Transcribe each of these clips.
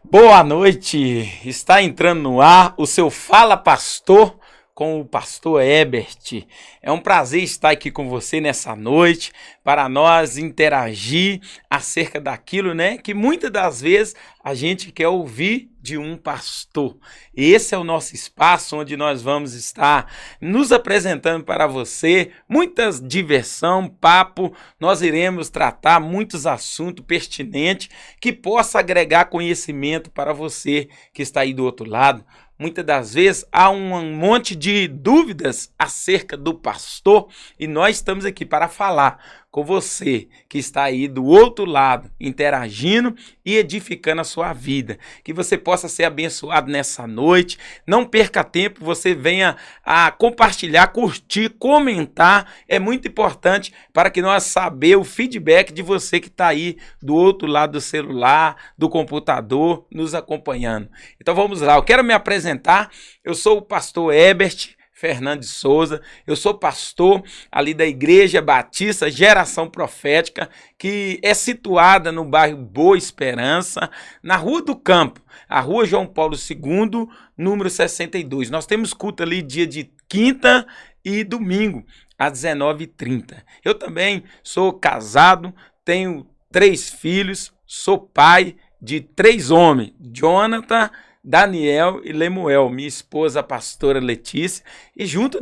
Boa noite, está entrando no ar o seu Fala Pastor com o pastor Herbert. É um prazer estar aqui com você nessa noite para nós interagir acerca daquilo, que muitas das vezes a gente quer ouvir de um pastor. Esse é o nosso espaço onde nós vamos estar nos apresentando para você, muita diversão, papo, nós iremos tratar muitos assuntos pertinentes que possa agregar conhecimento para você que está aí do outro lado. Muitas das vezes há um monte de dúvidas acerca do pastor e nós estamos aqui para falar com você que está aí do outro lado, interagindo e edificando a sua vida. Que você possa ser abençoado nessa noite. Não perca tempo, você venha a compartilhar, curtir, comentar. É muito importante para que nós saber o feedback de você que está aí do outro lado do celular, do computador, nos acompanhando. Então vamos lá, eu quero me apresentar. Eu sou o pastor Herbert Fernandes Souza, eu sou pastor ali da Igreja Batista Geração Profética, que é situada no bairro Boa Esperança, na Rua do Campo, a Rua João Paulo II, número 62. Nós temos culto ali dia de quinta e domingo, às 19h30. Eu também sou casado, tenho 3 filhos, sou pai de 3 homens, Jonathan, Daniel e Lemuel, minha esposa, a pastora Letícia, e junto,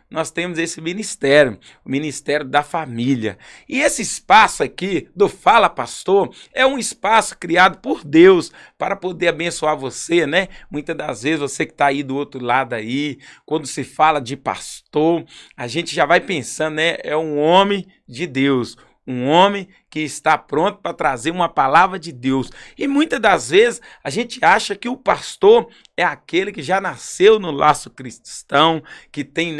nós temos esse ministério, o Ministério da Família. E esse espaço aqui do Fala Pastor é um espaço criado por Deus para poder abençoar você, Muitas das vezes você que está aí do outro lado aí, quando se fala de pastor, a gente já vai pensando, é um homem de Deus, um homem que está pronto para trazer uma palavra de Deus. E muitas das vezes a gente acha que o pastor é aquele que já nasceu no laço cristão, que tem,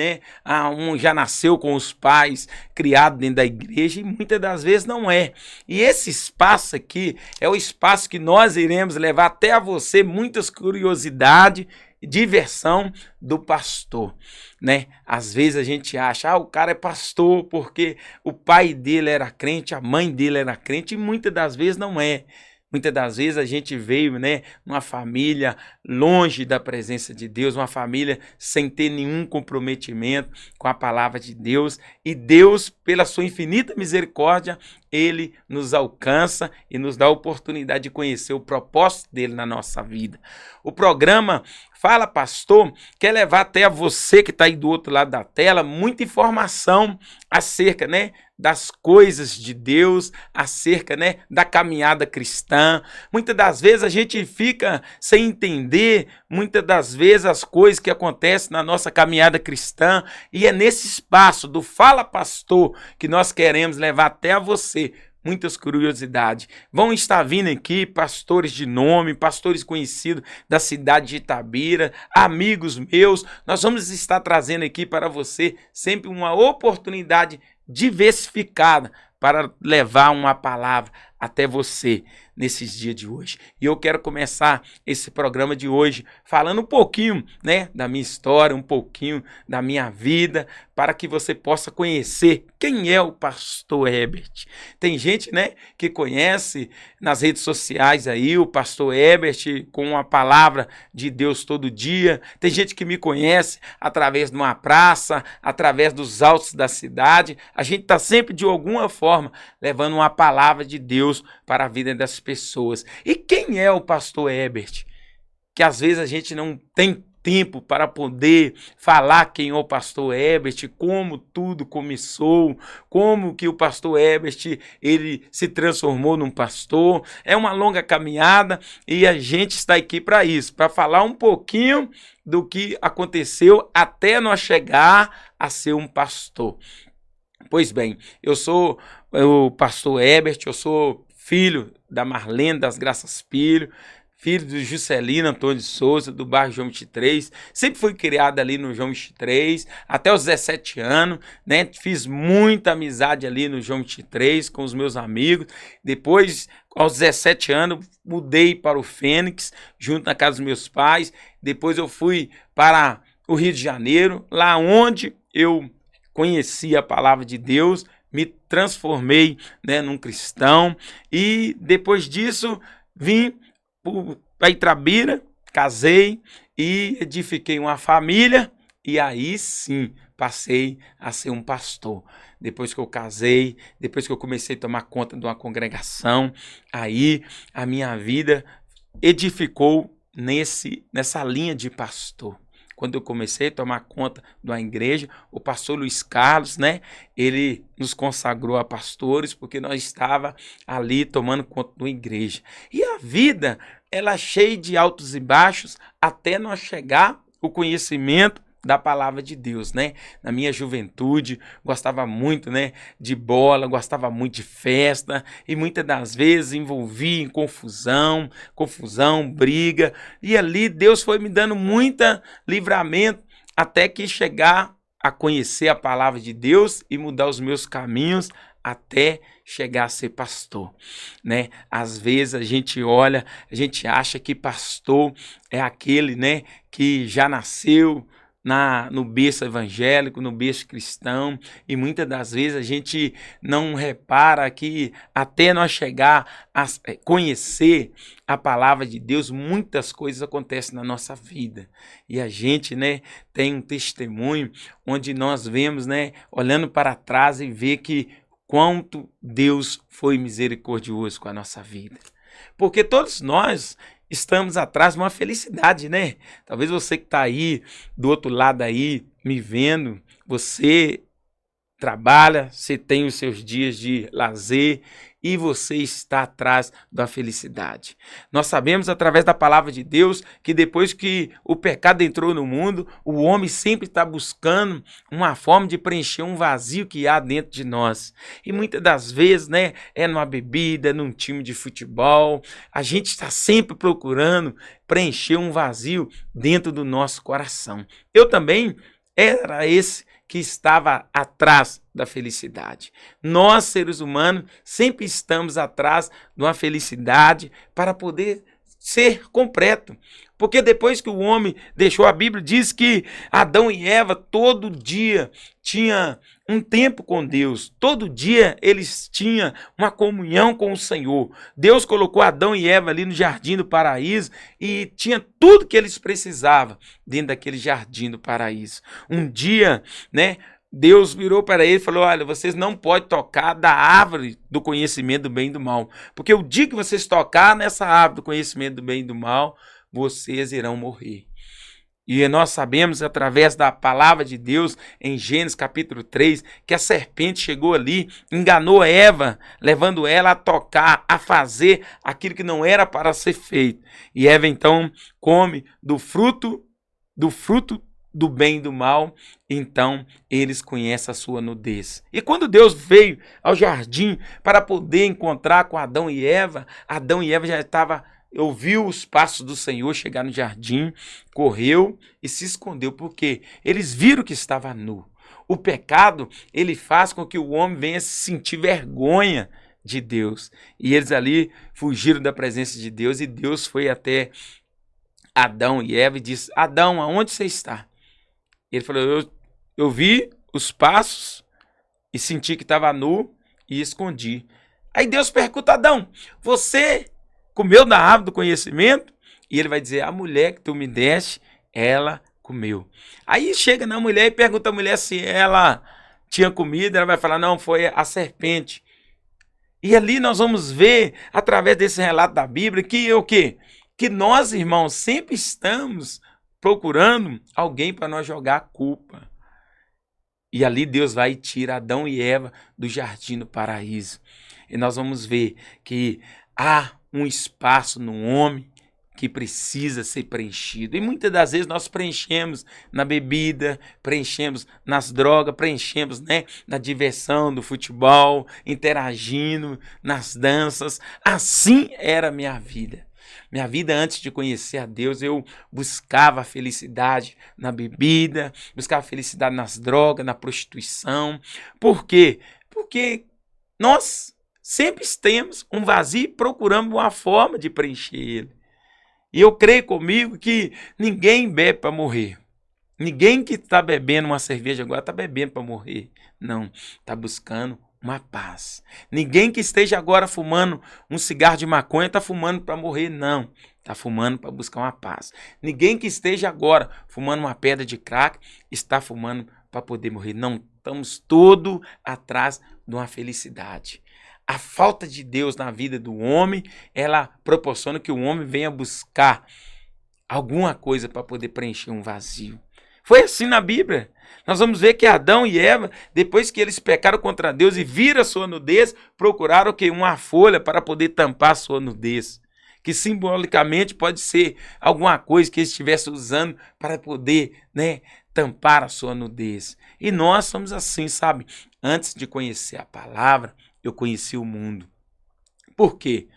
já nasceu com os pais, criado dentro da igreja, e muitas das vezes não é. E esse espaço aqui é o espaço que nós iremos levar até a você muitas curiosidades, diversão do pastor, Às vezes a gente acha, o cara é pastor porque o pai dele era crente, a mãe dele era crente, e muitas das vezes não é. Muitas das vezes a gente veio, numa família longe da presença de Deus, uma família sem ter nenhum comprometimento com a palavra de Deus, e Deus, pela sua infinita misericórdia, Ele nos alcança e nos dá a oportunidade de conhecer o propósito dele na nossa vida. O programa Fala Pastor quer levar até a você que está aí do outro lado da tela muita informação acerca, das coisas de Deus, acerca, da caminhada cristã. Muitas das vezes a gente fica sem entender, muitas das vezes as coisas que acontecem na nossa caminhada cristã, e é nesse espaço do Fala Pastor que nós queremos levar até a você muitas curiosidades. Vão estar vindo aqui pastores de nome, pastores conhecidos da cidade de Itabira, amigos meus. Nós vamos estar trazendo aqui para você sempre uma oportunidade diversificada para levar uma palavra até você nesses dias de hoje. E eu quero começar esse programa de hoje falando um pouquinho, da minha história, um pouquinho da minha vida, para que você possa conhecer quem é o pastor Herbert. Tem gente, que conhece nas redes sociais aí o pastor Herbert com uma palavra de Deus todo dia. Tem gente que me conhece através de uma praça, através dos altos da cidade. A gente está sempre, de alguma forma, levando uma palavra de Deus para a vida das pessoas. E quem é o pastor Herbert? Que às vezes a gente não tem tempo para poder falar quem é o pastor Herbert, como tudo começou, como que o pastor Herbert ele se transformou num pastor. É uma longa caminhada e a gente está aqui para isso, para falar um pouquinho do que aconteceu até nós chegar a ser um pastor. Pois bem, eu sou o pastor Herbert, eu sou filho da Marlene das Graças Filho, filho do Juscelino Antônio de Souza, do bairro João 23, sempre fui criado ali no João 23, até os 17 anos, fiz muita amizade ali no João 23 com os meus amigos. Depois, aos 17 anos, mudei para o Fênix, junto na casa dos meus pais. Depois eu fui para o Rio de Janeiro, lá onde eu conheci a palavra de Deus, me transformei num cristão, e depois disso vim para Itabira, casei e edifiquei uma família. E aí sim, passei a ser um pastor. Depois que eu casei, depois que eu comecei a tomar conta de uma congregação, aí a minha vida edificou nessa linha de pastor. Quando eu comecei a tomar conta de uma igreja, o pastor Luiz Carlos, né, ele nos consagrou a pastores porque nós estava ali tomando conta de uma igreja. E a vida, ela é cheia de altos e baixos até nós chegar o conhecimento da palavra de Deus, né? Na minha juventude, gostava muito, né, de bola, gostava muito de festa e muitas das vezes envolvia em confusão, briga, e ali Deus foi me dando muita livramento até que chegar a conhecer a palavra de Deus e mudar os meus caminhos até chegar a ser pastor, né? Às vezes a gente olha, a gente acha que pastor é aquele, né, que já nasceu no berço evangélico, no berço cristão, e muitas das vezes a gente não repara que até nós chegar a conhecer a palavra de Deus, muitas coisas acontecem na nossa vida. E a gente, né, tem um testemunho onde nós vemos, né, olhando para trás e vê que quanto Deus foi misericordioso com a nossa vida. Porque todos nós estamos atrás de uma felicidade, né? Talvez você que está aí, do outro lado aí, me vendo, você trabalha, você tem os seus dias de lazer e você está atrás da felicidade. Nós sabemos através da palavra de Deus que depois que o pecado entrou no mundo, o homem sempre está buscando uma forma de preencher um vazio que há dentro de nós. E muitas das vezes, né, é numa bebida, num time de futebol, a gente está sempre procurando preencher um vazio dentro do nosso coração. Eu também era esse que estava atrás da felicidade. Nós, seres humanos, sempre estamos atrás de uma felicidade para poder ser completo. Porque depois que o homem deixou, a Bíblia diz que Adão e Eva todo dia tinham um tempo com Deus. Todo dia eles tinham uma comunhão com o Senhor. Deus colocou Adão e Eva ali no jardim do paraíso e tinha tudo que eles precisavam dentro daquele jardim do paraíso. Um dia, né, Deus virou para ele e falou: olha, vocês não podem tocar da árvore do conhecimento do bem e do mal. Porque o dia que vocês tocar nessa árvore do conhecimento do bem e do mal, vocês irão morrer. E nós sabemos, através da palavra de Deus, em Gênesis capítulo 3, que a serpente chegou ali, enganou Eva, levando ela a tocar, a fazer aquilo que não era para ser feito. E Eva, então, come do fruto do bem e do mal, então eles conhecem a sua nudez. E quando Deus veio ao jardim para poder encontrar com Adão e Eva já estava... ouviu os passos do Senhor chegar no jardim, correu e se escondeu, porque eles viram que estava nu. O pecado, ele faz com que o homem venha se sentir vergonha de Deus. E eles ali fugiram da presença de Deus, e Deus foi até Adão e Eva e disse: Adão, aonde você está? Ele falou: eu vi os passos e senti que estava nu e escondi. Aí Deus pergunta: Adão, você comeu da árvore do conhecimento? E ele vai dizer: a mulher que tu me deste, ela comeu. Aí chega na mulher e pergunta a mulher se ela tinha comido. Ela vai falar: não, foi a serpente. E ali nós vamos ver, através desse relato da Bíblia, que o quê? Que nós, irmãos, sempre estamos procurando alguém para nós jogar a culpa. E ali Deus vai e tira Adão e Eva do jardim do paraíso. E nós vamos ver que há um espaço no homem que precisa ser preenchido. E muitas das vezes nós preenchemos na bebida, preenchemos nas drogas, preenchemos, né, na diversão do futebol, interagindo nas danças. Assim era a minha vida. Minha vida antes de conhecer a Deus, eu buscava a felicidade na bebida, buscava a felicidade nas drogas, na prostituição. Por quê? Porque nós sempre temos um vazio e procuramos uma forma de preencher ele. E eu creio comigo que ninguém bebe para morrer. Ninguém que está bebendo uma cerveja agora está bebendo para morrer. Não, está buscando uma paz. Ninguém que esteja agora fumando um cigarro de maconha está fumando para morrer, não. Está fumando para buscar uma paz. Ninguém que esteja agora fumando uma pedra de crack está fumando para poder morrer. Não, estamos todos atrás de uma felicidade. A falta de Deus na vida do homem, ela proporciona que o homem venha buscar alguma coisa para poder preencher um vazio. Foi assim na Bíblia. Nós vamos ver que Adão e Eva, depois que eles pecaram contra Deus e viram a sua nudez, procuraram que uma folha para poder tampar a sua nudez. Que simbolicamente pode ser alguma coisa que eles estivessem usando para poder, tampar a sua nudez. E nós somos assim, sabe? Antes de conhecer a palavra, eu conheci o mundo. Por quê?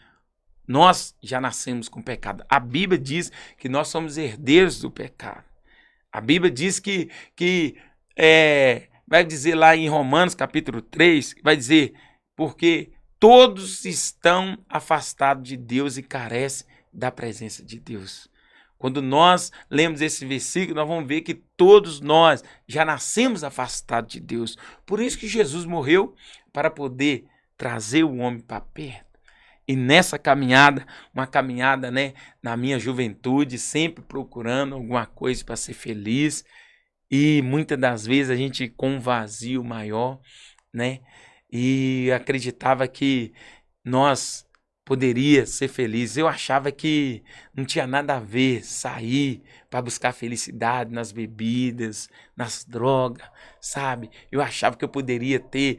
Nós já nascemos com pecado. A Bíblia diz que nós somos herdeiros do pecado. A Bíblia diz vai dizer lá em Romanos capítulo 3, vai dizer, porque todos estão afastados de Deus e carecem da presença de Deus. Quando nós lemos esse versículo, nós vamos ver que todos nós já nascemos afastados de Deus. Por isso que Jesus morreu, para poder trazer o homem para perto. E nessa caminhada, uma caminhada, na minha juventude, sempre procurando alguma coisa para ser feliz. E muitas das vezes a gente com um vazio maior, e acreditava que nós poderia ser feliz. Eu achava que não tinha nada a ver sair para buscar felicidade nas bebidas, nas drogas, sabe? Eu achava que eu poderia ter,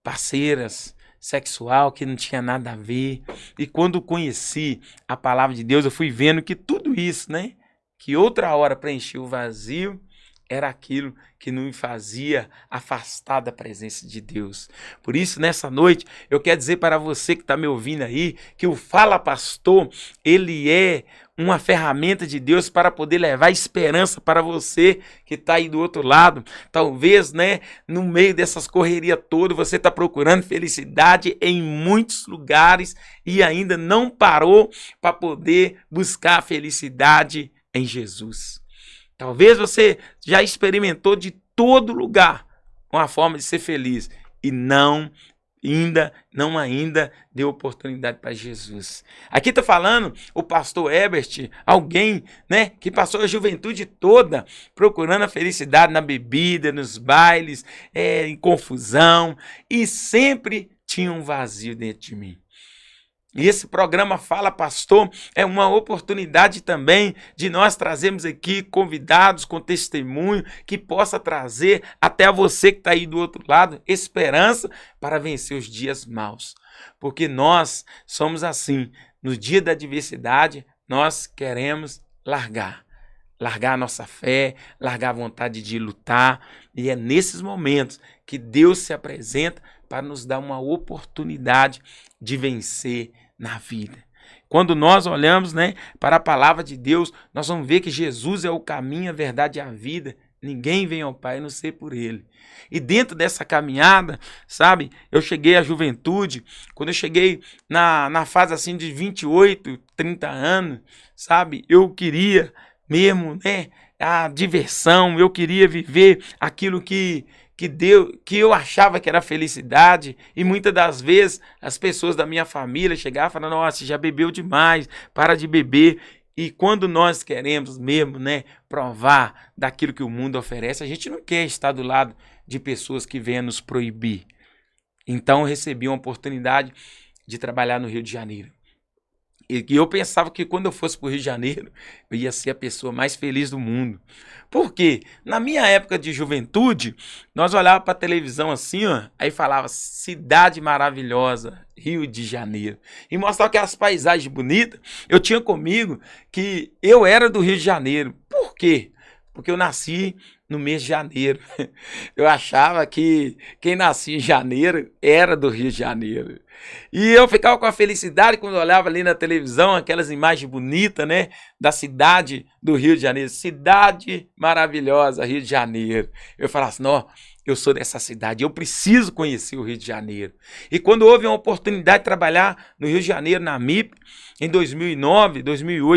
parceiras sexual que não tinha nada a ver. E quando conheci a palavra de Deus, eu fui vendo que tudo isso, que outra hora preenchia o vazio, era aquilo que não me fazia afastar da presença de Deus. Por isso, nessa noite, eu quero dizer para você que está me ouvindo aí, que o Fala Pastor, ele é uma ferramenta de Deus para poder levar esperança para você que está aí do outro lado. Talvez, no meio dessas correrias todas, você está procurando felicidade em muitos lugares e ainda não parou para poder buscar a felicidade em Jesus. Talvez você já experimentou de todo lugar uma forma de ser feliz e não ainda deu oportunidade para Jesus. Aqui está falando o pastor Herbert, alguém, que passou a juventude toda procurando a felicidade na bebida, nos bailes, em confusão, e sempre tinha um vazio dentro de mim. E esse programa Fala Pastor é uma oportunidade também de nós trazermos aqui convidados com testemunho que possa trazer até a você que está aí do outro lado esperança para vencer os dias maus. Porque nós somos assim, no dia da adversidade nós queremos largar a nossa fé, largar a vontade de lutar, e é nesses momentos que Deus se apresenta para nos dar uma oportunidade de vencer na vida. Quando nós olhamos, para a palavra de Deus, nós vamos ver que Jesus é o caminho, a verdade e a vida. Ninguém vem ao Pai a não ser por Ele. E dentro dessa caminhada, sabe, eu cheguei à juventude, quando eu cheguei na fase assim de 28, 30 anos, sabe, eu queria mesmo, a diversão, eu queria viver aquilo que eu achava que era felicidade, e muitas das vezes as pessoas da minha família chegavam e falavam, nossa, já bebeu demais, para de beber. E quando nós queremos mesmo, provar daquilo que o mundo oferece, a gente não quer estar do lado de pessoas que venham nos proibir. Então eu recebi uma oportunidade de trabalhar no Rio de Janeiro. E eu pensava que quando eu fosse para o Rio de Janeiro, eu ia ser a pessoa mais feliz do mundo. Por quê? Na minha época de juventude, nós olhávamos para a televisão assim, aí falava cidade maravilhosa, Rio de Janeiro. E mostrava aquelas paisagens bonitas. Eu tinha comigo que eu era do Rio de Janeiro. Por quê? Porque eu nasci no mês de janeiro. Eu achava que quem nascia em janeiro era do Rio de Janeiro. E eu ficava com a felicidade quando eu olhava ali na televisão aquelas imagens bonitas, da cidade do Rio de Janeiro. Cidade maravilhosa, Rio de Janeiro. Eu falava assim, não, eu sou dessa cidade, eu preciso conhecer o Rio de Janeiro. E quando houve uma oportunidade de trabalhar no Rio de Janeiro, na MIP, em 2008,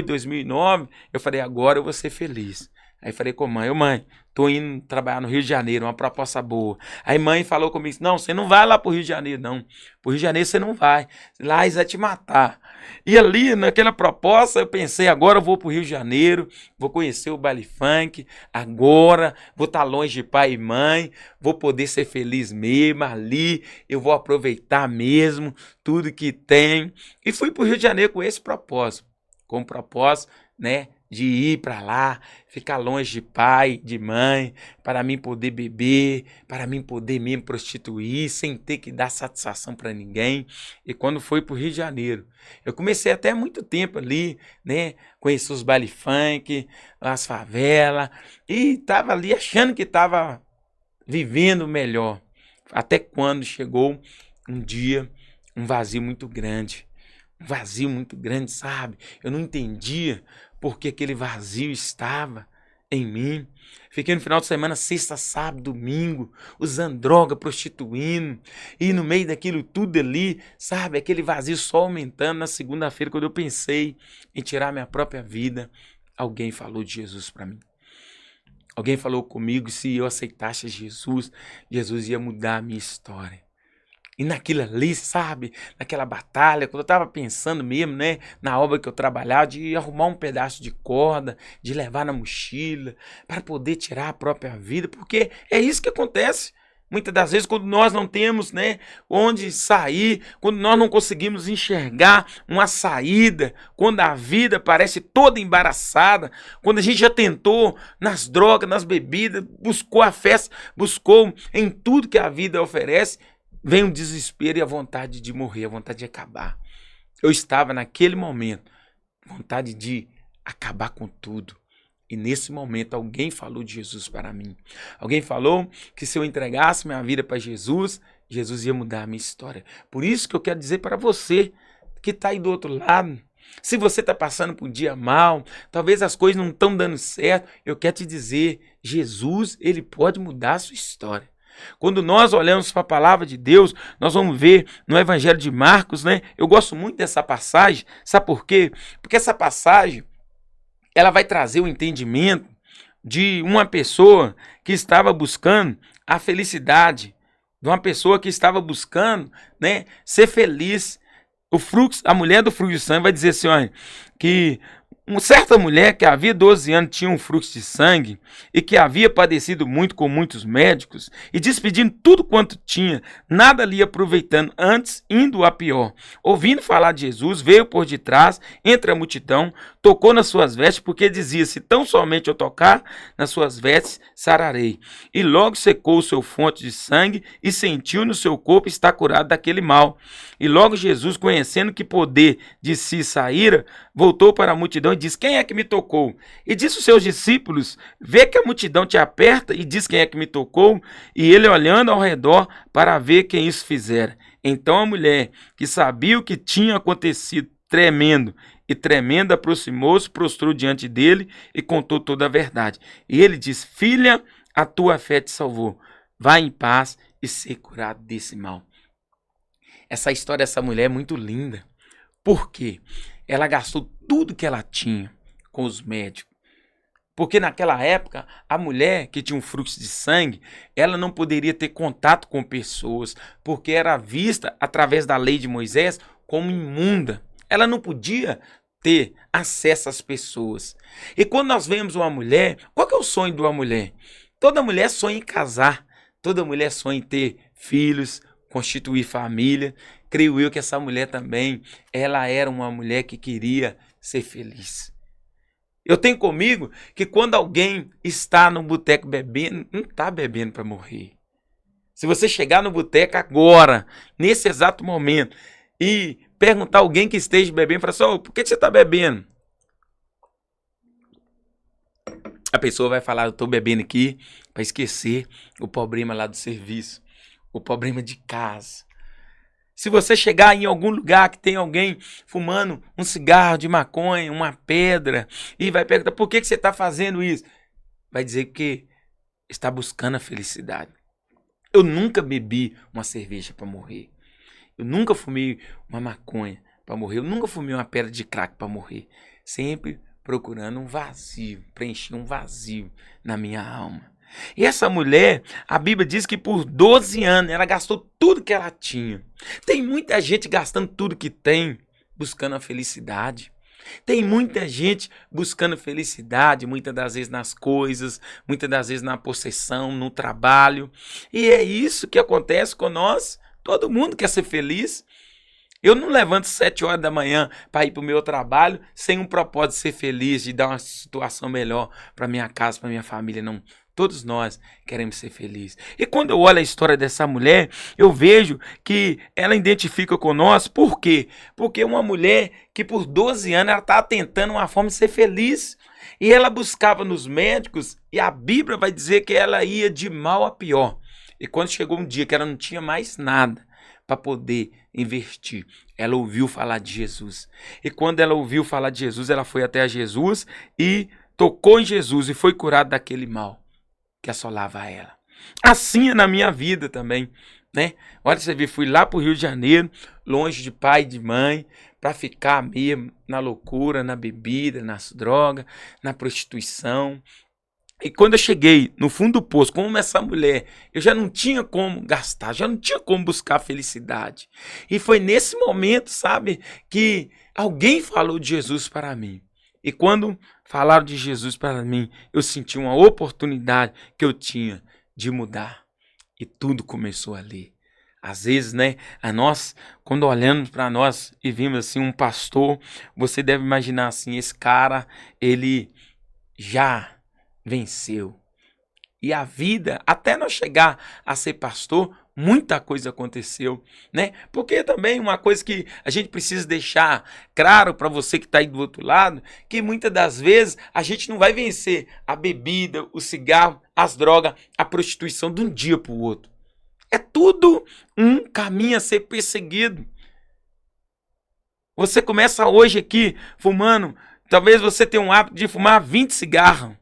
2009, eu falei, agora eu vou ser feliz. Aí falei com a mãe, mãe, tô indo trabalhar no Rio de Janeiro, uma proposta boa. Aí mãe falou comigo, não, você não vai lá pro Rio de Janeiro, não. Pro Rio de Janeiro você não vai. Lá eles vão te matar. E ali, naquela proposta, eu pensei, agora eu vou pro Rio de Janeiro, vou conhecer o baile funk, agora vou estar longe de pai e mãe, vou poder ser feliz mesmo ali, eu vou aproveitar mesmo tudo que tem. E fui pro Rio de Janeiro com esse propósito, com o propósito, né, de ir para lá, ficar longe de pai, de mãe, para mim poder beber, para mim poder mesmo prostituir, sem ter que dar satisfação para ninguém. E quando foi para o Rio de Janeiro, eu comecei até muito tempo ali, né? Conheci os baile funk, as favelas, e estava ali achando que estava vivendo melhor. Até quando chegou um dia, um vazio muito grande. Um vazio muito grande, sabe? Eu não entendia porque aquele vazio estava em mim. Fiquei no final de semana, sexta, sábado, domingo, usando droga, prostituindo. E no meio daquilo tudo ali, sabe? Aquele vazio só aumentando. Na segunda-feira, quando eu pensei em tirar minha própria vida, alguém falou de Jesus para mim. Alguém falou comigo, se eu aceitasse Jesus, Jesus ia mudar a minha história. E naquilo ali, sabe, naquela batalha, quando eu estava pensando mesmo, né, na obra que eu trabalhava, de arrumar um pedaço de corda, de levar na mochila, para poder tirar a própria vida, porque é isso que acontece. Muitas das vezes, quando nós não temos, né, onde sair, quando nós não conseguimos enxergar uma saída, quando a vida parece toda embaraçada, quando a gente já tentou nas drogas, nas bebidas, buscou a festa, buscou em tudo que a vida oferece, vem o desespero e a vontade de morrer, a vontade de acabar. Eu estava naquele momento, vontade de acabar com tudo. E nesse momento alguém falou de Jesus para mim. Alguém falou que se eu entregasse minha vida para Jesus, Jesus ia mudar a minha história. Por isso que eu quero dizer para você que está aí do outro lado, se você está passando por um dia mal, talvez as coisas não estão dando certo, eu quero te dizer, Jesus, ele pode mudar a sua história. Quando nós olhamos para a palavra de Deus, nós vamos ver no Evangelho de Marcos, né? Eu gosto muito dessa passagem, sabe por quê? Porque essa passagem, ela vai trazer o entendimento de uma pessoa que estava buscando a felicidade, de uma pessoa que estava buscando, né, ser feliz. A mulher do fluxo de sangue vai dizer assim, olha, que uma certa mulher que havia 12 anos tinha um fluxo de sangue e que havia padecido muito com muitos médicos e despedindo tudo quanto tinha, nada lhe aproveitando, antes indo a pior. Ouvindo falar de Jesus, veio por detrás, entre a multidão, tocou nas suas vestes, porque dizia, se tão somente eu tocar nas suas vestes, sararei. E logo secou o seu fonte de sangue e sentiu no seu corpo estar curado daquele mal. E logo Jesus, conhecendo que poder de si saíra, voltou para a multidão e disse, quem é que me tocou? E disse aos seus discípulos, vê que a multidão te aperta e diz quem é que me tocou? E ele olhando ao redor para ver quem isso fizera. Então a mulher, que sabia o que tinha acontecido, tremendo, aproximou-se, prostrou diante dele e contou toda a verdade. E ele disse, filha, a tua fé te salvou. Vá em paz e ser curado desse mal. Essa história dessa mulher é muito linda. Por quê? Ela gastou tudo que ela tinha com os médicos. Porque naquela época, a mulher que tinha um fluxo de sangue, ela não poderia ter contato com pessoas, porque era vista, através da lei de Moisés, como imunda. Ela não podia ter acesso às pessoas. E quando nós vemos uma mulher, qual que é o sonho de uma mulher? Toda mulher sonha em casar, toda mulher sonha em ter filhos, constituir família. Creio eu que essa mulher também, ela era uma mulher que queria ser feliz. Eu tenho comigo que quando alguém está no boteco bebendo, não está bebendo para morrer. Se você chegar no boteco agora, nesse exato momento, e perguntar a alguém que esteja bebendo, falar assim, oh, por que você está bebendo? A pessoa vai falar, eu estou bebendo aqui para esquecer o problema lá do serviço, o problema de casa. Se você chegar em algum lugar que tem alguém fumando um cigarro de maconha, uma pedra, e vai perguntar, por que você está fazendo isso? Vai dizer que está buscando a felicidade. Eu nunca bebi uma cerveja para morrer. Eu nunca fumei uma maconha para morrer. Eu nunca fumei uma pedra de crack para morrer. Sempre procurando um vazio, preencher um vazio na minha alma. E essa mulher, a Bíblia diz que por 12 anos ela gastou tudo que ela tinha. Tem muita gente gastando tudo que tem, buscando a felicidade. Tem muita gente buscando felicidade, muitas das vezes nas coisas, muitas das vezes na possessão, no trabalho. E é isso que acontece com nós. Todo mundo quer ser feliz. Eu não levanto 7 horas da manhã para ir para o meu trabalho sem um propósito de ser feliz, de dar uma situação melhor para minha casa, para minha família. Não. Todos nós queremos ser felizes. E quando eu olho a história dessa mulher, eu vejo que ela identifica com nós. Por quê? Porque uma mulher que por 12 anos ela estava tentando uma forma de ser feliz. E ela buscava nos médicos, e a Bíblia vai dizer que ela ia de mal a pior. E quando chegou um dia que ela não tinha mais nada para poder investir, ela ouviu falar de Jesus. E quando ela ouviu falar de Jesus, ela foi até a Jesus e tocou em Jesus e foi curada daquele mal que assolava ela. Assim é na minha vida também, né? Olha, você vê, fui lá pro Rio de Janeiro, longe de pai e de mãe, para ficar mesmo na loucura, na bebida, nas drogas, na prostituição. E quando eu cheguei no fundo do poço, como essa mulher, eu já não tinha como gastar, já não tinha como buscar felicidade. E foi nesse momento, sabe, que alguém falou de Jesus para mim. E quando falaram de Jesus para mim, eu senti uma oportunidade que eu tinha de mudar. E tudo começou ali. Às vezes, né, quando olhamos para nós e vimos assim um pastor, você deve imaginar assim, esse cara, ele já venceu. E a vida, até nós chegar a ser pastor, muita coisa aconteceu, né? Porque também uma coisa que a gente precisa deixar claro para você que está aí do outro lado, que muitas das vezes a gente não vai vencer a bebida, o cigarro, as drogas, a prostituição de um dia para o outro. É tudo um caminho a ser perseguido. Você começa hoje aqui fumando, talvez você tenha um hábito de fumar 20 cigarros.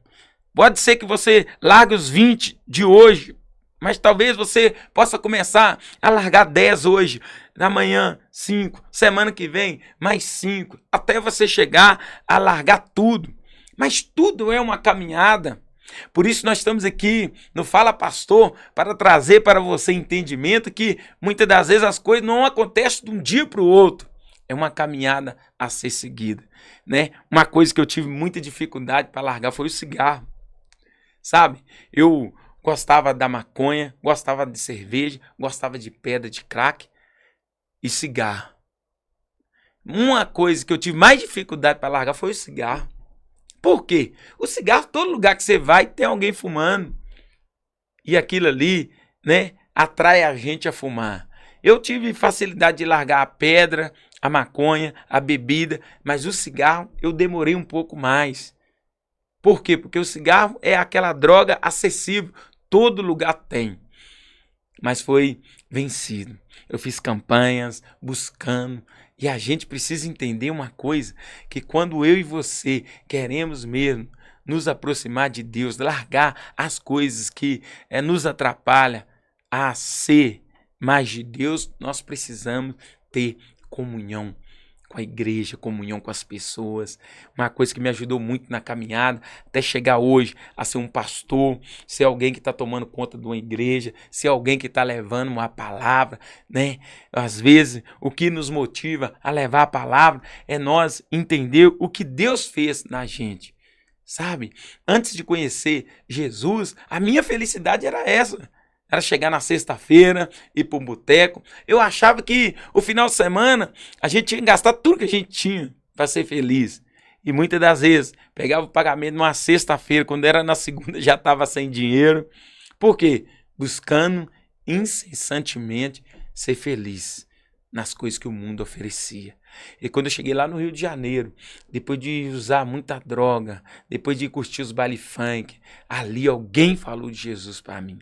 Pode ser que você largue os 20 de hoje, mas talvez você possa começar a largar 10 hoje, amanhã 5, semana que vem mais 5, até você chegar a largar tudo. Mas tudo é uma caminhada. Por isso nós estamos aqui no Fala Pastor para trazer para você entendimento que muitas das vezes as coisas não acontecem de um dia para o outro. É uma caminhada a ser seguida, né? Uma coisa que eu tive muita dificuldade para largar foi o cigarro. Sabe, eu gostava da maconha, gostava de cerveja, gostava de pedra, de crack e cigarro. Uma coisa que eu tive mais dificuldade para largar foi o cigarro. Por quê? O cigarro, todo lugar que você vai, tem alguém fumando. E aquilo ali, né, atrai a gente a fumar. Eu tive facilidade de largar a pedra, a maconha, a bebida, mas o cigarro eu demorei um pouco mais. Por quê? Porque o cigarro é aquela droga acessível, todo lugar tem. Mas foi vencido. Eu fiz campanhas, buscando. E a gente precisa entender uma coisa, que quando eu e você queremos mesmo nos aproximar de Deus, largar as coisas que nos atrapalham a ser mais de Deus, nós precisamos ter comunhão com a igreja, comunhão com as pessoas. Uma coisa que me ajudou muito na caminhada, até chegar hoje a ser um pastor, ser alguém que está tomando conta de uma igreja, ser alguém que está levando uma palavra, né? Às vezes, o que nos motiva a levar a palavra é nós entender o que Deus fez na gente. Sabe? Antes de conhecer Jesus, a minha felicidade era essa. Era chegar na sexta-feira, ir para um boteco. Eu achava que o final de semana a gente tinha que gastar tudo que a gente tinha para ser feliz. E muitas das vezes pegava o pagamento numa sexta-feira, quando era na segunda já estava sem dinheiro. Por quê? Buscando incessantemente ser feliz nas coisas que o mundo oferecia. E quando eu cheguei lá no Rio de Janeiro, depois de usar muita droga, depois de curtir os baile funk, ali alguém falou de Jesus para mim.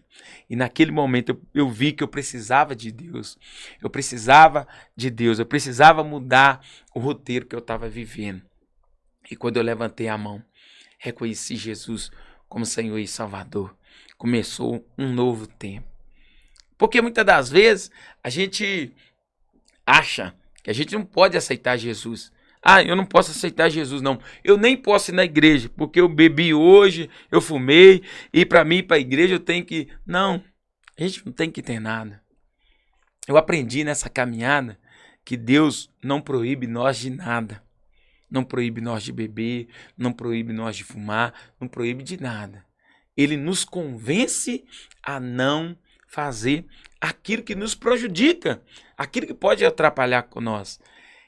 E naquele momento eu vi que eu precisava de Deus. Eu precisava de Deus, eu precisava mudar o roteiro que eu estava vivendo. E quando eu levantei a mão, reconheci Jesus como Senhor e Salvador. Começou um novo tempo. Porque muitas das vezes a gente acha que a gente não pode aceitar Jesus. Ah, eu não posso aceitar Jesus, não. Eu nem posso ir na igreja, porque eu bebi hoje, eu fumei, e para mim ir para a igreja eu tenho que... Não, a gente não tem que ter nada. Eu aprendi nessa caminhada que Deus não proíbe nós de nada. Não proíbe nós de beber, não proíbe nós de fumar, não proíbe de nada. Ele nos convence a não fazer aquilo que nos prejudica, aquilo que pode atrapalhar com nós.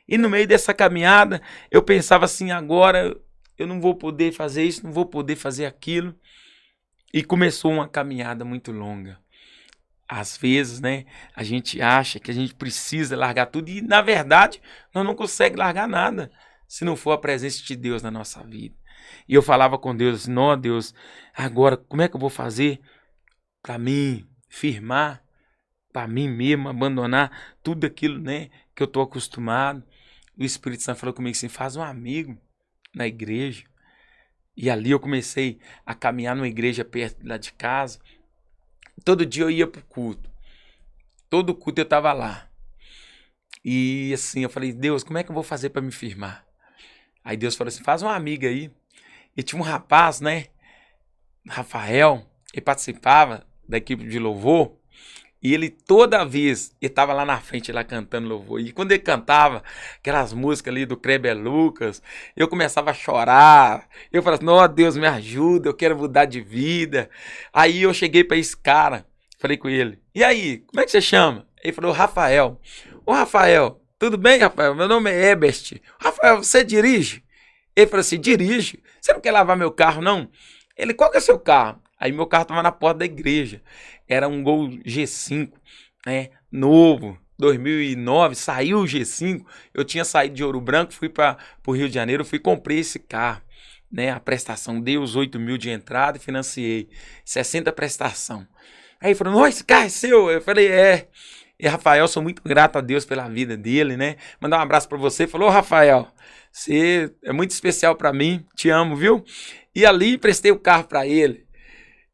E no meio dessa caminhada, eu pensava assim, agora eu não vou poder fazer isso, não vou poder fazer aquilo. E começou uma caminhada muito longa. Às vezes, né, a gente acha que a gente precisa largar tudo e, na verdade, nós não conseguimos largar nada se não for a presença de Deus na nossa vida. E eu falava com Deus assim, não, Deus, agora como é que eu vou fazer para mim firmar, para mim mesmo abandonar tudo aquilo, né, que eu estou acostumado. O Espírito Santo falou comigo assim, faz um amigo na igreja. E ali eu comecei a caminhar numa igreja perto lá de casa. Todo dia eu ia pro culto. Todo culto eu estava lá. E assim, eu falei, Deus, como é que eu vou fazer para me firmar? Aí Deus falou assim, faz uma amiga aí. E tinha um rapaz, né, Rafael, ele participava da equipe de louvor. E ele toda vez, ele estava lá na frente, lá cantando louvor. E quando ele cantava aquelas músicas ali do Kleber Lucas, eu começava a chorar. Eu falava assim, oh, Deus me ajuda, eu quero mudar de vida. Aí eu cheguei para esse cara, falei com ele, e aí, como é que você chama? Ele falou, Rafael. Ô Rafael, tudo bem, Rafael? Meu nome é Ebert. Rafael, você dirige? Ele falou assim, dirige. Você não quer lavar meu carro, não? Ele, qual que é o seu carro? Aí meu carro estava na porta da igreja. Era um Gol G5, né? Novo, 2009, saiu o G5. Eu tinha saído de Ouro Branco, fui para o Rio de Janeiro, fui e comprei esse carro, né? A prestação deu os 8 mil de entrada e financiei 60 prestação. Aí ele falou, não, esse carro é seu? Eu falei, é. E Rafael, sou muito grato a Deus pela vida dele, né? Mandar um abraço para você. Falou, Rafael, você é muito especial para mim, te amo, viu? E ali emprestei o carro para ele.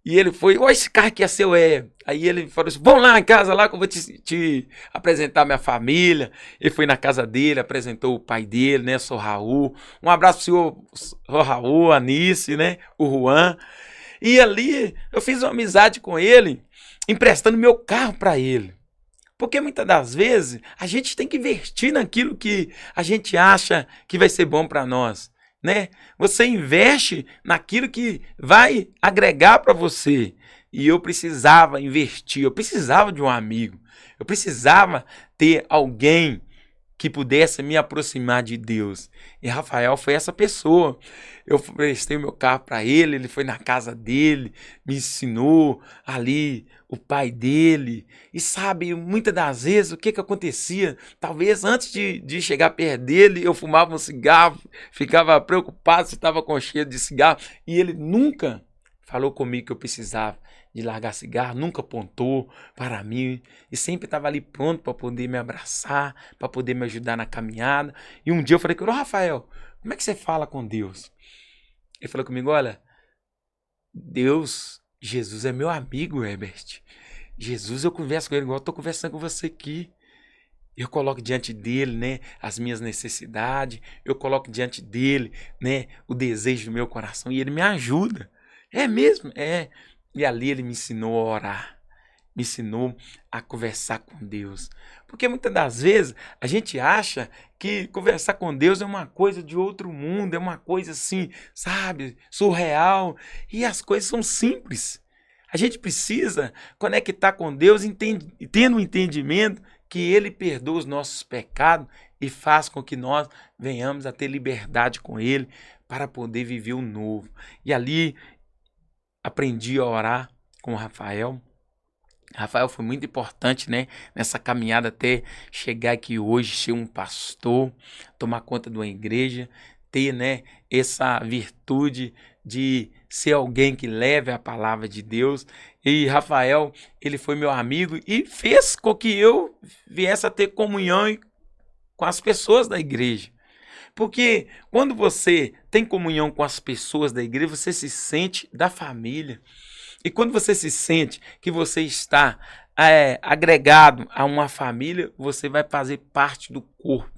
E ele foi, ó, esse carro aqui é seu, é. Aí ele falou assim, vamos lá em casa lá que eu vou te apresentar minha família. Ele foi na casa dele, apresentou o pai dele, né, o Raul. Um abraço pro senhor Raul, a Anice, né, o Juan. E ali eu fiz uma amizade com ele, emprestando meu carro para ele. Porque muitas das vezes a gente tem que investir naquilo que a gente acha que vai ser bom para nós. Né? Você investe naquilo que vai agregar para você. E eu precisava investir, eu precisava de um amigo, eu precisava ter alguém que pudesse me aproximar de Deus. E Rafael foi essa pessoa. Eu prestei o meu carro para ele, ele foi na casa dele, me ensinou ali o pai dele. E sabe, muitas das vezes o que acontecia? Talvez antes de chegar perto dele, eu fumava um cigarro, ficava preocupado se estava com cheiro de cigarro. E ele nunca falou comigo que eu precisava de largar cigarro, nunca apontou para mim e sempre estava ali pronto para poder me abraçar, para poder me ajudar na caminhada. E um dia eu falei com ele, Rafael, como é que você fala com Deus? Ele falou comigo, olha, Deus, Jesus é meu amigo, Herbert. Jesus, eu converso com ele igual eu estou conversando com você aqui. Eu coloco diante dele, né, as minhas necessidades, eu coloco diante dele, né, o desejo do meu coração e ele me ajuda. É mesmo? É. E ali ele me ensinou a orar, me ensinou a conversar com Deus. Porque muitas das vezes a gente acha que conversar com Deus é uma coisa de outro mundo, é uma coisa assim, sabe, surreal. E as coisas são simples. A gente precisa conectar com Deus tendo um entendimento que Ele perdoa os nossos pecados e faz com que nós venhamos a ter liberdade com Ele para poder viver o novo. E ali aprendi a orar com o Rafael. Rafael foi muito importante, né, nessa caminhada até chegar aqui hoje, ser um pastor, tomar conta de uma igreja, ter, né, essa virtude de ser alguém que leve a palavra de Deus. E Rafael, ele foi meu amigo e fez com que eu viesse a ter comunhão com as pessoas da igreja. Porque quando você tem comunhão com as pessoas da igreja, você se sente da família. E quando você se sente que você está agregado a uma família, você vai fazer parte do corpo.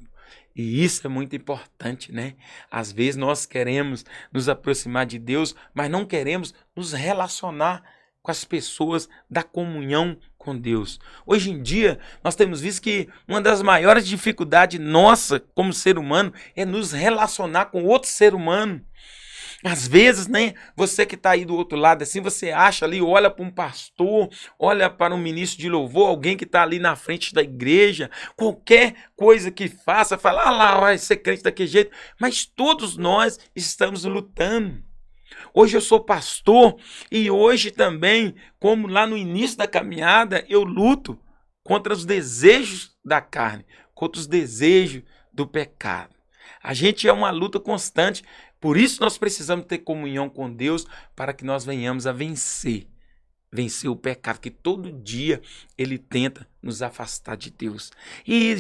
E isso é muito importante, né? Às vezes nós queremos nos aproximar de Deus, mas não queremos nos relacionar com as pessoas da comunhão com Deus. Hoje em dia, nós temos visto que uma das maiores dificuldades nossa como ser humano é nos relacionar com outro ser humano. Às vezes, né, você que está aí do outro lado, assim, você acha ali, olha para um pastor, olha para um ministro de louvor, alguém que está ali na frente da igreja, qualquer coisa que faça, fala, ah lá, vai ser crente daquele jeito, mas todos nós estamos lutando. Hoje eu sou pastor e hoje também, como lá no início da caminhada, eu luto contra os desejos da carne, contra os desejos do pecado. A gente é uma luta constante. Por isso nós precisamos ter comunhão com Deus para que nós venhamos a vencer o pecado que todo dia ele tenta nos afastar de Deus. E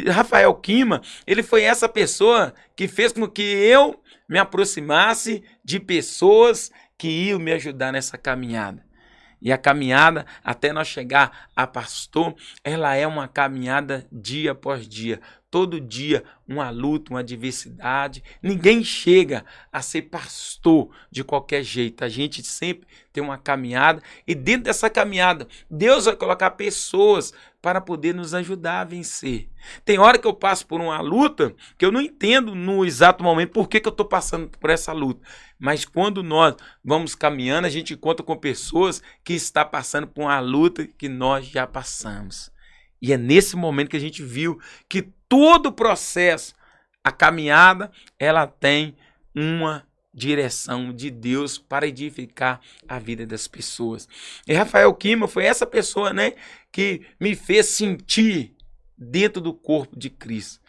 Rafael Kima, ele foi essa pessoa que fez com que eu me aproximasse de pessoas que iam me ajudar nessa caminhada. E a caminhada, até nós chegar a pastor, ela é uma caminhada dia após dia. Todo dia uma luta, uma adversidade. Ninguém chega a ser pastor de qualquer jeito. A gente sempre tem uma caminhada e dentro dessa caminhada, Deus vai colocar pessoas para poder nos ajudar a vencer. Tem hora que eu passo por uma luta que eu não entendo no exato momento por que eu estou passando por essa luta. Mas quando nós vamos caminhando, a gente encontra com pessoas que estão passando por uma luta que nós já passamos. E é nesse momento que a gente viu que todo o processo, a caminhada, ela tem uma direção de Deus para edificar a vida das pessoas. E Rafael Kima foi essa pessoa, né, que me fez sentir dentro do corpo de Cristo.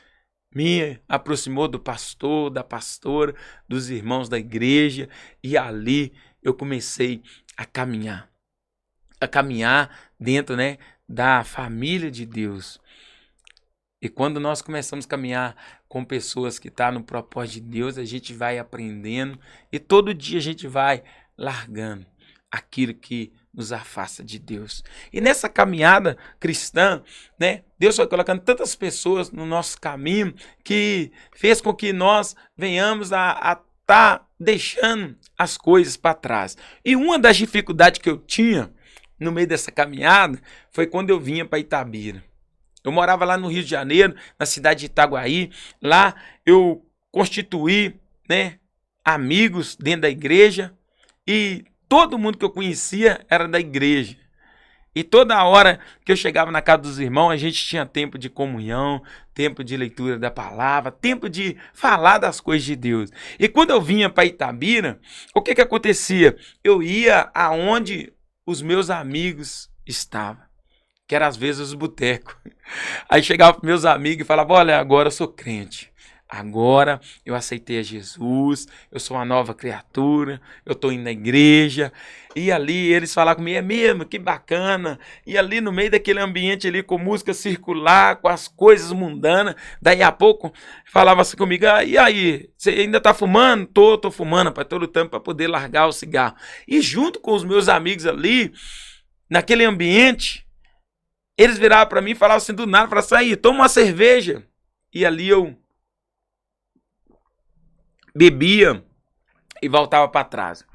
Me aproximou do pastor, da pastora, dos irmãos da igreja, e ali eu comecei a caminhar dentro, né, da família de Deus. E quando nós começamos a caminhar com pessoas que estão no propósito de Deus, a gente vai aprendendo e todo dia a gente vai largando aquilo que nos afasta de Deus. E nessa caminhada cristã, né, Deus foi colocando tantas pessoas no nosso caminho que fez com que nós venhamos a estar deixando as coisas para trás. E uma das dificuldades que eu tinha no meio dessa caminhada foi quando eu vinha para Itabira. Eu morava lá no Rio de Janeiro, na cidade de Itaguaí. Lá eu constituí, né, amigos dentro da igreja e todo mundo que eu conhecia era da igreja. E toda hora que eu chegava na casa dos irmãos, a gente tinha tempo de comunhão, tempo de leitura da palavra, tempo de falar das coisas de Deus. E quando eu vinha para Itabira, o que acontecia? Eu ia aonde os meus amigos estavam, que era às vezes os botecos. Aí chegava para meus amigos e falava, olha, agora eu sou crente. Agora eu aceitei a Jesus, eu sou uma nova criatura, eu estou indo na igreja. E ali eles falavam comigo, é mesmo, que bacana. E ali no meio daquele ambiente ali com música circular, com as coisas mundanas, daí a pouco falava assim comigo, ah, e aí, você ainda está fumando? Tô fumando, rapaz, tô lutando para poder largar o cigarro. E junto com os meus amigos ali, naquele ambiente, eles viravam para mim e falavam assim do nada, falavam assim, aí, toma uma cerveja. E ali eu bebia e voltava para trás.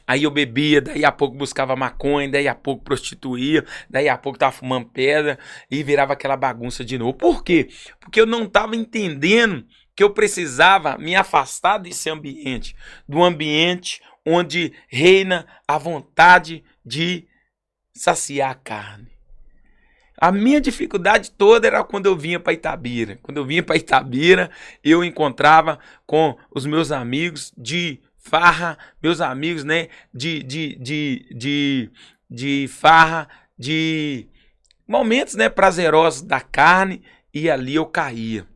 Aí eu bebia, daí a pouco buscava maconha, daí a pouco prostituía, daí a pouco tava fumando pedra e virava aquela bagunça de novo. Por quê? Porque eu não estava entendendo que eu precisava me afastar desse ambiente, do ambiente onde reina a vontade de saciar a carne. A minha dificuldade toda era quando eu vinha para Itabira. Quando eu vinha para Itabira, eu encontrava com os meus amigos de farra, meus amigos, né, de farra, de momentos, né, prazerosos da carne, e ali eu caía.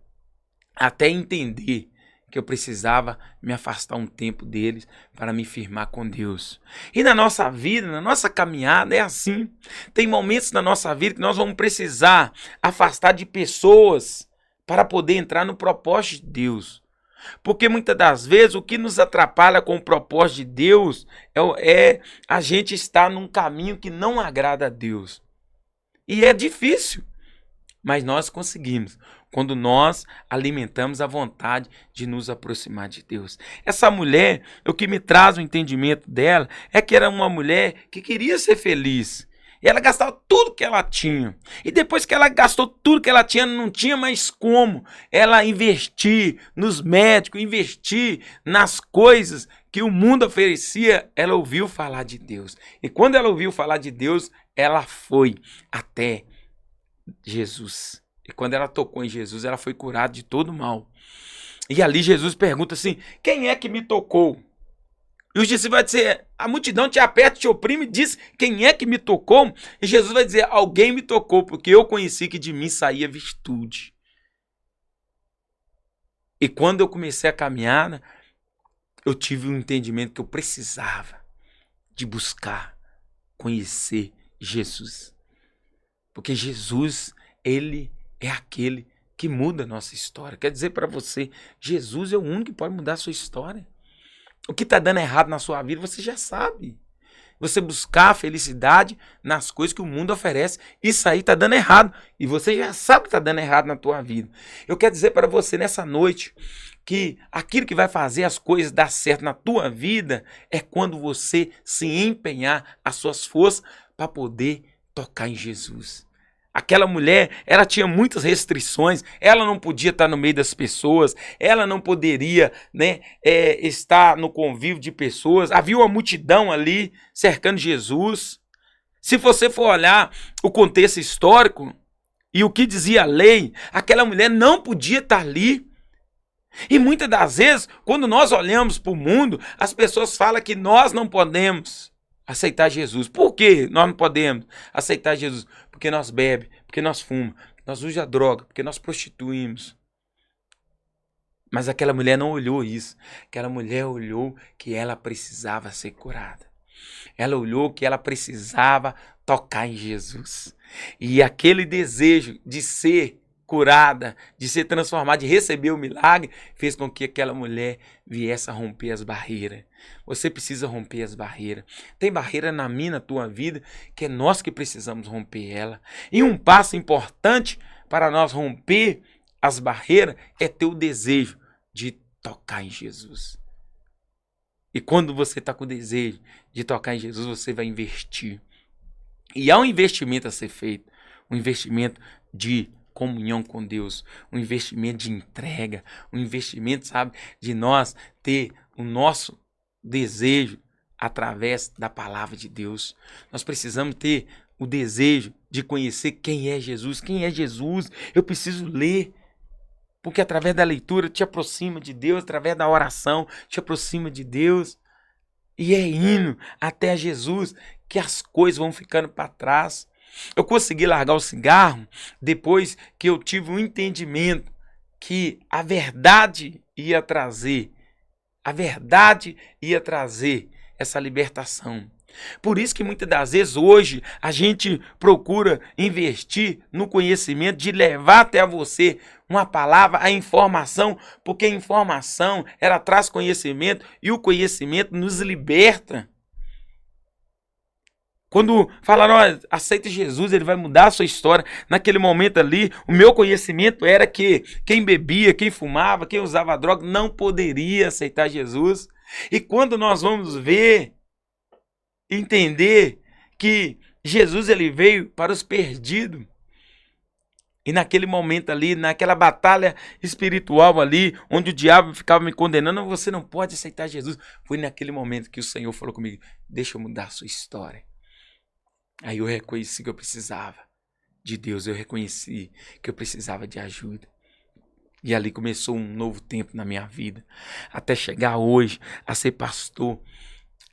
Até entender que eu precisava me afastar um tempo deles para me firmar com Deus. E na nossa vida, na nossa caminhada, é assim. Tem momentos na nossa vida que nós vamos precisar afastar de pessoas para poder entrar no propósito de Deus. Porque muitas das vezes o que nos atrapalha com o propósito de Deus é a gente estar num caminho que não agrada a Deus. E é difícil, mas nós conseguimos. quando nós alimentamos a vontade de nos aproximar de Deus. Essa mulher, o que me traz o entendimento dela é que era uma mulher que queria ser feliz. E ela gastava tudo que ela tinha. E depois que ela gastou tudo que ela tinha, não tinha mais como ela investir nos médicos, investir nas coisas que o mundo oferecia. Ela ouviu falar de Deus. E quando ela ouviu falar de Deus, ela foi até Jesus. E quando ela tocou em Jesus, ela foi curada de todo mal. E ali Jesus pergunta assim: quem é que me tocou? E os discípulos vão dizer: a multidão te aperta, te oprime, e diz: quem é que me tocou? E Jesus vai dizer: alguém me tocou, porque eu conheci que de mim saía virtude. E quando eu comecei a caminhada, eu tive um entendimento que eu precisava de buscar, conhecer Jesus. Porque Jesus, ele é aquele que muda a nossa história. Quer dizer para você, Jesus é o único que pode mudar a sua história. O que está dando errado na sua vida, você já sabe. Você buscar a felicidade nas coisas que o mundo oferece, isso aí está dando errado. E você já sabe que está dando errado na tua vida. Eu quero dizer para você nessa noite que aquilo que vai fazer as coisas dar certo na tua vida é quando você se empenhar as suas forças para poder tocar em Jesus. Aquela mulher, ela tinha muitas restrições, ela não podia estar no meio das pessoas, ela não poderia, né, estar no convívio de pessoas. Havia uma multidão ali cercando Jesus. Se você for olhar o contexto histórico e o que dizia a lei, aquela mulher não podia estar ali. E muitas das vezes, quando nós olhamos para o mundo, as pessoas falam que nós não podemos aceitar Jesus. Por que nós não podemos aceitar Jesus? Porque nós bebemos, porque nós fumamos, porque nós usamos droga, porque nós prostituímos. Mas aquela mulher não olhou isso. Aquela mulher olhou que ela precisava ser curada. Ela olhou que ela precisava tocar em Jesus. E aquele desejo de ser curada, de ser transformada, de receber o milagre, fez com que aquela mulher viesse a romper as barreiras. Você precisa romper as barreiras. Tem barreira na minha, na tua vida, que é nós que precisamos romper ela. E um passo importante para nós romper as barreiras é ter o desejo de tocar em Jesus. E quando você está com o desejo de tocar em Jesus, você vai investir. E há um investimento a ser feito, um investimento de comunhão com Deus, um investimento de entrega, um investimento, sabe, de nós ter o nosso desejo através da palavra de Deus. Nós precisamos ter o desejo de conhecer quem é Jesus. Quem é Jesus? Eu preciso ler, porque através da leitura te aproxima de Deus, através da oração te aproxima de Deus. E é indo até Jesus que as coisas vão ficando para trás. Eu consegui largar o cigarro depois que eu tive um entendimento que a verdade ia trazer essa libertação. Por isso que muitas das vezes hoje a gente procura investir no conhecimento de levar até você uma palavra, a informação, porque a informação ela traz conhecimento e o conhecimento nos liberta. Quando falaram, aceita Jesus, ele vai mudar a sua história. Naquele momento ali, o meu conhecimento era que quem bebia, quem fumava, quem usava droga, não poderia aceitar Jesus. E quando nós vamos ver, entender que Jesus ele veio para os perdidos. E naquele momento ali, naquela batalha espiritual ali, onde o diabo ficava me condenando, você não pode aceitar Jesus. Foi naquele momento que o Senhor falou comigo, deixa eu mudar a sua história. Aí eu reconheci que eu precisava de Deus, eu reconheci que eu precisava de ajuda. E ali começou um novo tempo na minha vida, até chegar hoje a ser pastor,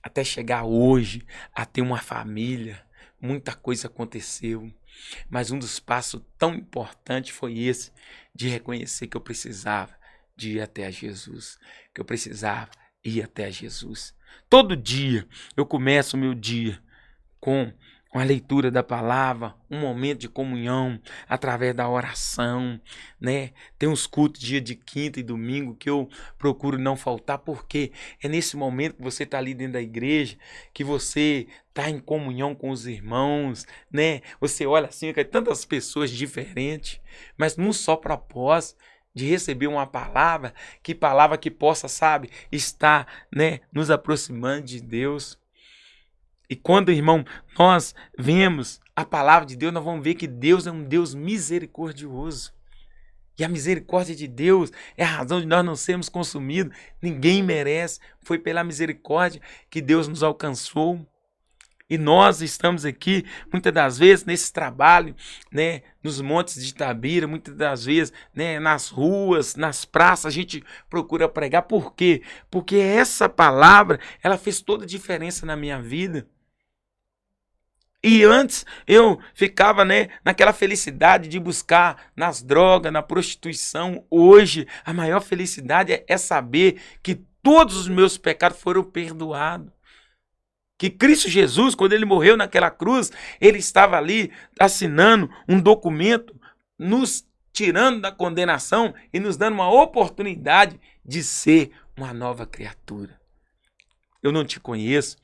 até chegar hoje a ter uma família. Muita coisa aconteceu, mas um dos passos tão importantes foi esse, de reconhecer que eu precisava de ir até a Jesus, que eu precisava ir até a Jesus. Todo dia eu começo o meu dia com uma leitura da palavra, um momento de comunhão através da oração, né? Tem uns cultos dia de quinta e domingo que eu procuro não faltar, porque é nesse momento que você está ali dentro da igreja, que você está em comunhão com os irmãos, né? Você olha assim, que tantas pessoas diferentes, mas num só propósito de receber uma palavra que possa, sabe, estar, né, nos aproximando de Deus. E quando, irmão, nós vemos a palavra de Deus, nós vamos ver que Deus é um Deus misericordioso. E a misericórdia de Deus é a razão de nós não sermos consumidos. Ninguém merece. Foi pela misericórdia que Deus nos alcançou. E nós estamos aqui, muitas das vezes, nesse trabalho, né, nos montes de Itabira, muitas das vezes, né, nas ruas, nas praças, a gente procura pregar. Por quê? Porque essa palavra, ela fez toda a diferença na minha vida. E antes eu ficava, né, naquela felicidade de buscar nas drogas, na prostituição. Hoje, a maior felicidade é saber que todos os meus pecados foram perdoados. Que Cristo Jesus, quando ele morreu naquela cruz, ele estava ali assinando um documento, nos tirando da condenação e nos dando uma oportunidade de ser uma nova criatura. Eu não te conheço,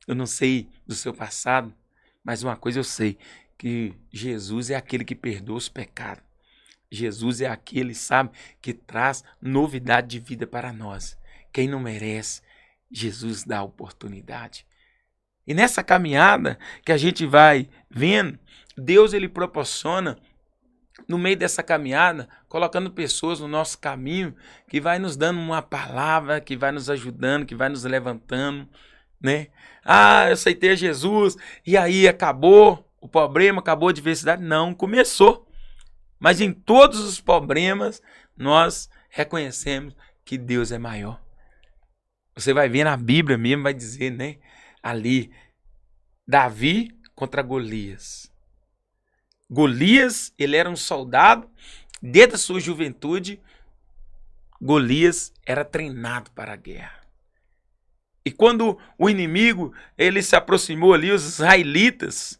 eu não sei do seu passado, mas uma coisa eu sei, que Jesus é aquele que perdoa os pecados. Jesus é aquele, sabe, que traz novidade de vida para nós. Quem não merece, Jesus dá a oportunidade. E nessa caminhada que a gente vai vendo, Deus ele proporciona, no meio dessa caminhada, colocando pessoas no nosso caminho, que vai nos dando uma palavra, que vai nos ajudando, que vai nos levantando, né? Ah, eu aceitei Jesus, e aí acabou o problema, acabou a adversidade. Não, começou. Mas em todos os problemas, nós reconhecemos que Deus é maior. Você vai ver na Bíblia mesmo, vai dizer, né? Ali, Davi contra Golias. Golias, ele era um soldado, desde a sua juventude, Golias era treinado para a guerra. E quando o inimigo, ele se aproximou ali, os israelitas,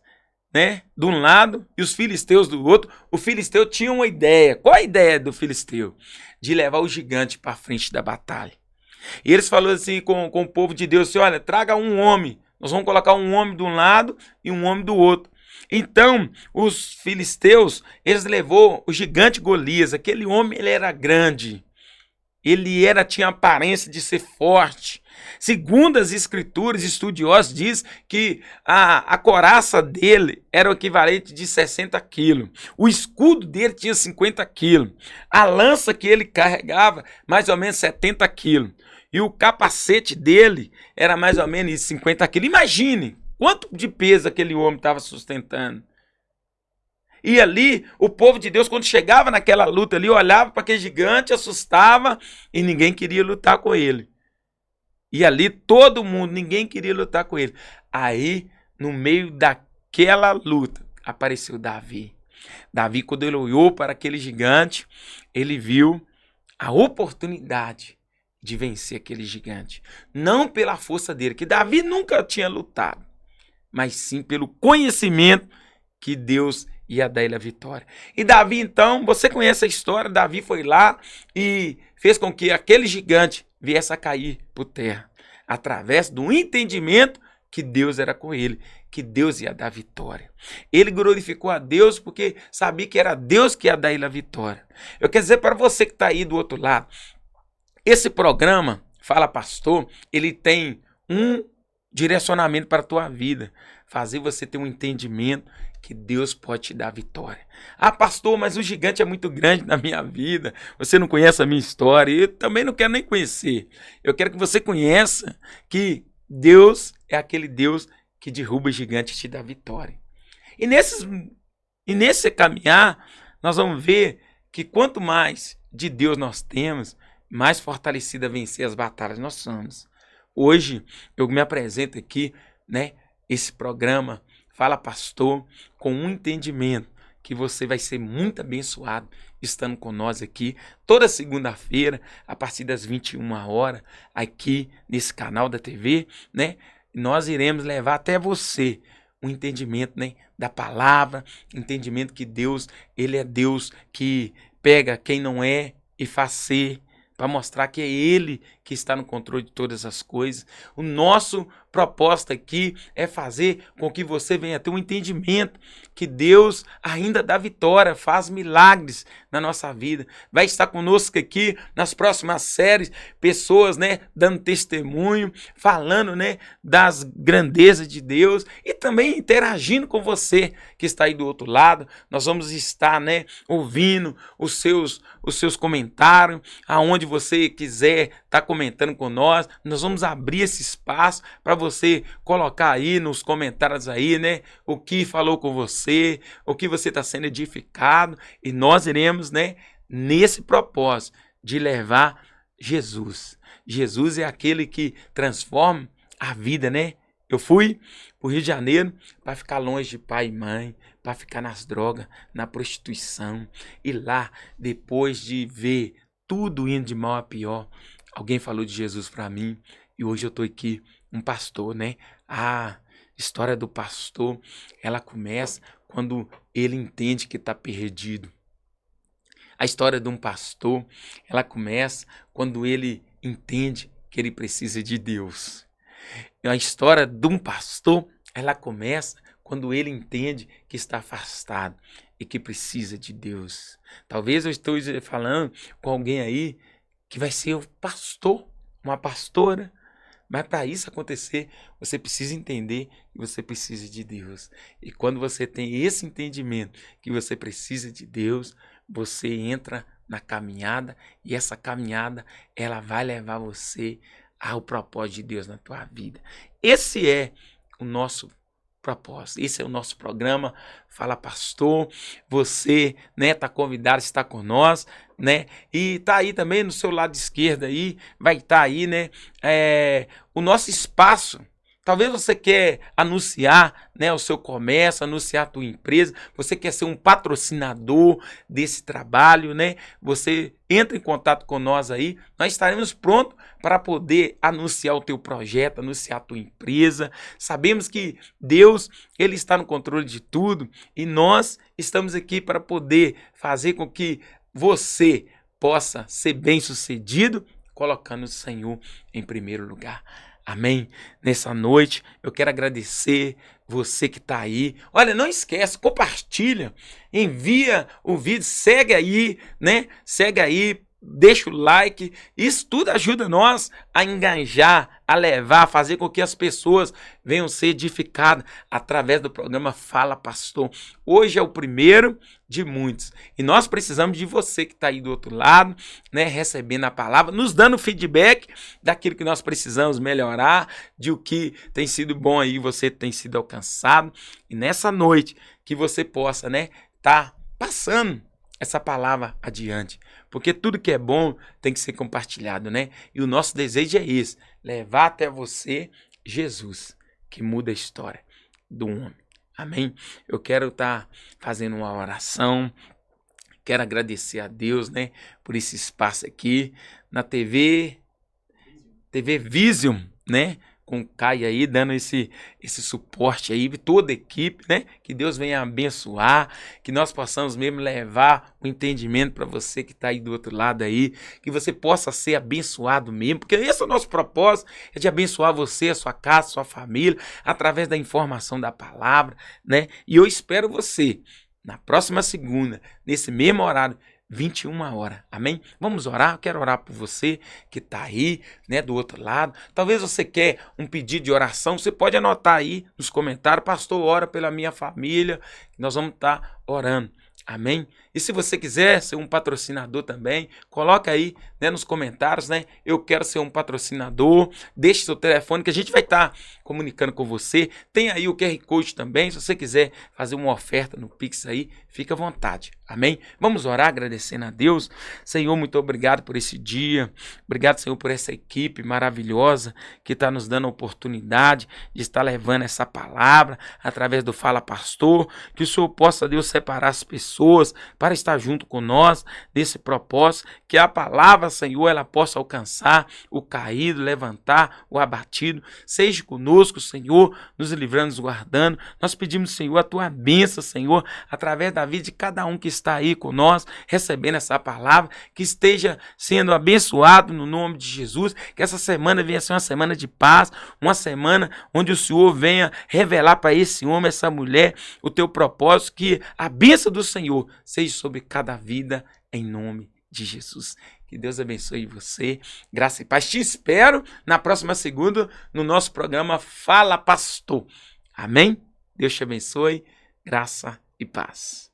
né, de um lado e os filisteus do outro, o filisteu tinha uma ideia. Qual a ideia do filisteu? De levar o gigante para frente da batalha. E eles falaram assim com o povo de Deus, assim, olha, traga um homem, nós vamos colocar um homem de um lado e um homem do outro. Então, os filisteus, eles levou o gigante Golias, aquele homem, ele era grande, tinha aparência de ser forte. Segundo as escrituras, estudiosos diz que a couraça dele era o equivalente de 60 quilos. O escudo dele tinha 50 quilos. A lança que ele carregava, mais ou menos 70 quilos. E o capacete dele era mais ou menos 50 quilos. Imagine quanto de peso aquele homem estava sustentando. E ali, o povo de Deus, quando chegava naquela luta ali, olhava para aquele gigante, assustava e ninguém queria lutar com ele. E ali todo mundo, ninguém queria lutar com ele. Aí, no meio daquela luta, apareceu Davi. Davi, quando ele olhou para aquele gigante, ele viu a oportunidade de vencer aquele gigante. Não pela força dele, que Davi nunca tinha lutado, mas sim pelo conhecimento que Deus ia dar ele a vitória. E Davi, então, você conhece a história, Davi foi lá e fez com que aquele gigante viesse a cair por terra, através do entendimento que Deus era com ele, que Deus ia dar vitória. Ele glorificou a Deus porque sabia que era Deus que ia dar ele a vitória. Eu quero dizer para você que está aí do outro lado, esse programa, Fala Pastor, ele tem um direcionamento para a tua vida, fazer você ter um entendimento que Deus pode te dar vitória. Ah, pastor, mas o gigante é muito grande na minha vida, você não conhece a minha história, eu também não quero nem conhecer. Eu quero que você conheça que Deus é aquele Deus que derruba o gigante e te dá vitória. E nesse caminhar, nós vamos ver que quanto mais de Deus nós temos, mais fortalecida a vencer as batalhas nós somos. Hoje eu me apresento aqui, né, esse programa Fala Pastor, com um entendimento que você vai ser muito abençoado estando com nós aqui toda segunda-feira a partir das 21 horas aqui nesse canal da TV, né? Nós iremos levar até você um entendimento, né, da palavra, entendimento que Deus, ele é Deus que pega quem não é e faz ser, para mostrar que é Ele que está no controle de todas as coisas. O nosso propósito aqui é fazer com que você venha ter um entendimento que Deus ainda dá vitória, faz milagres na nossa vida. Vai estar conosco aqui nas próximas séries, pessoas, né, dando testemunho, falando, né, das grandezas de Deus e também interagindo com você que está aí do outro lado. Nós vamos estar, né, ouvindo os seus comentários, aonde você quiser estar comentando com nós. Nós vamos abrir esse espaço para você colocar aí nos comentários aí, né, o que falou com você, o que você está sendo edificado, e nós iremos, né, nesse propósito de levar Jesus. Jesus é aquele que transforma a vida, né? Eu fui para o Rio de Janeiro para ficar longe de pai e mãe, para ficar nas drogas, na prostituição, e lá, depois de ver tudo indo de mal a pior, alguém falou de Jesus para mim, e hoje eu estou aqui, um pastor, né? A história do pastor, ela começa quando ele entende que está perdido. A história de um pastor, ela começa quando ele entende que ele precisa de Deus. A história de um pastor, ela começa quando ele entende que está afastado e que precisa de Deus. Talvez eu esteja falando com alguém aí que vai ser o pastor, uma pastora, mas para isso acontecer, você precisa entender que você precisa de Deus. E quando você tem esse entendimento que você precisa de Deus, você entra na caminhada, e essa caminhada, ela vai levar você ao propósito de Deus na tua vida. Esse é o nosso propósito, esse é o nosso programa Fala Pastor. Você, né, tá convidado a estar com nós, né, e tá aí também no seu lado esquerdo aí, vai estar aí, né, o nosso espaço. Talvez você quer anunciar, né, o seu comércio, anunciar a tua empresa, você quer ser um patrocinador desse trabalho, né? Você entra em contato com nós aí, nós estaremos prontos para poder anunciar o teu projeto, anunciar a tua empresa. Sabemos que Deus, ele está no controle de tudo, e nós estamos aqui para poder fazer com que você possa ser bem-sucedido, colocando o Senhor em primeiro lugar. Amém? Nessa noite, eu quero agradecer você que está aí. Olha, não esquece, compartilha, envia o vídeo, segue aí, né? Segue aí, deixa o like. Isso tudo ajuda nós a engajar, a levar, a fazer com que as pessoas venham ser edificadas através do programa Fala Pastor. Hoje é o primeiro de muitos. E nós precisamos de você que está aí do outro lado, né, recebendo a palavra, nos dando feedback daquilo que nós precisamos melhorar, de o que tem sido bom aí, você tem sido alcançado. E nessa noite, que você possa, né, tá passando essa palavra adiante. Porque tudo que é bom tem que ser compartilhado, né? E o nosso desejo é esse, levar até você Jesus, que muda a história do homem. Amém? Eu quero estar fazendo uma oração, quero agradecer a Deus, né, por esse espaço aqui na TV Vision, né, com o Caio aí, dando esse suporte aí, toda a equipe, né, que Deus venha abençoar, que nós possamos mesmo levar o entendimento para você que está aí do outro lado aí, que você possa ser abençoado mesmo, porque esse é o nosso propósito, é de abençoar você, a sua casa, a sua família, através da informação da palavra, né, e eu espero você na próxima segunda, nesse mesmo horário, 21 horas, amém? Vamos orar, eu quero orar por você que está aí, né, do outro lado. Talvez você quer um pedido de oração, você pode anotar aí nos comentários, pastor, ora pela minha família, nós vamos estar orando, amém? E se você quiser ser um patrocinador também, coloca aí, né, nos comentários, né, eu quero ser um patrocinador, deixe seu telefone que a gente vai estar comunicando com você. Tem aí o QR Code também, se você quiser fazer uma oferta no Pix aí, fica à vontade, amém? Vamos orar agradecendo a Deus. Senhor, muito obrigado por esse dia, obrigado, Senhor, por essa equipe maravilhosa que está nos dando a oportunidade de estar levando essa palavra através do Fala Pastor, que o Senhor possa, Deus, separar as pessoas para para estar junto com nós nesse propósito, que a palavra, Senhor, ela possa alcançar o caído, levantar o abatido. Seja conosco, Senhor, nos livrando, nos guardando. Nós pedimos, Senhor, a tua bênção, Senhor, através da vida de cada um que está aí com nós, recebendo essa palavra, que esteja sendo abençoado no nome de Jesus, que essa semana venha ser uma semana de paz, uma semana onde o Senhor venha revelar para esse homem, essa mulher, o teu propósito, que a bênção do Senhor seja sobre cada vida, em nome de Jesus. Que Deus abençoe você, graça e paz. Te espero na próxima segunda no nosso programa Fala Pastor. Amém? Deus te abençoe, graça e paz.